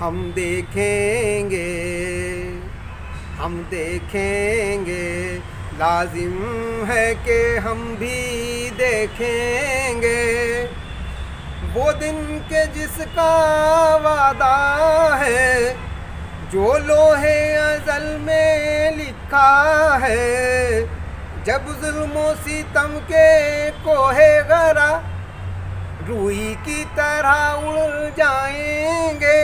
ہم دیکھیں گے، ہم دیکھیں گے، لازم ہے کہ ہم بھی دیکھیں گے وہ دن کہ جس کا وعدہ ہے، جو لوحے ازل میں لکھا ہے، جب ظلم و ستم کے کوہ غرہ روئی کی طرح اڑ جائیں گے،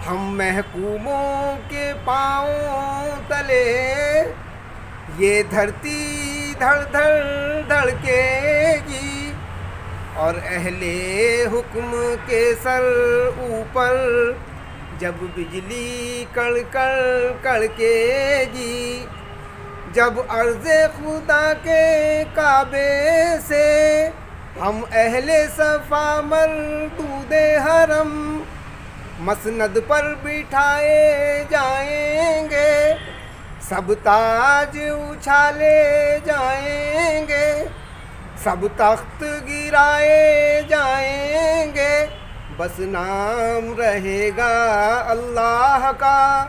ہم محکوموں کے پاؤں تلے یہ دھرتی دھڑ دھڑ دھڑکے گی، اور اہل حکم کے سر اوپر جب بجلی کڑ کڑ کڑکے گی، جب عرض خدا کے کعبے سے ہم اہل صفا مردود حرم مسند پر بٹھائے جائیں گے، سب تاج اچھالے جائیں گے، سب تخت گرائے جائیں گے، بس نام رہے گا اللہ کا،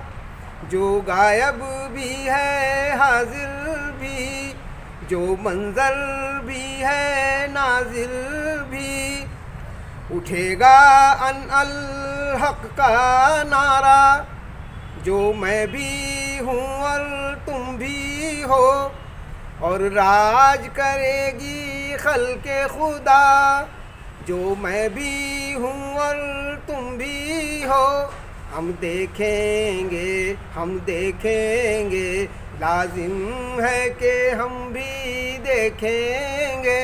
جو غائب بھی ہے حاضر بھی، جو منظر بھی ہے ناظر بھی، اٹھے گا ان الحق کا نعرہ، جو میں بھی ہوں اور تم بھی ہو، اور راج کرے گی خلق خدا، جو میں بھی ہوں اور تم بھی ہو، ہم دیکھیں گے، ہم دیکھیں گے، لازم ہے کہ ہم بھی دیکھیں گے۔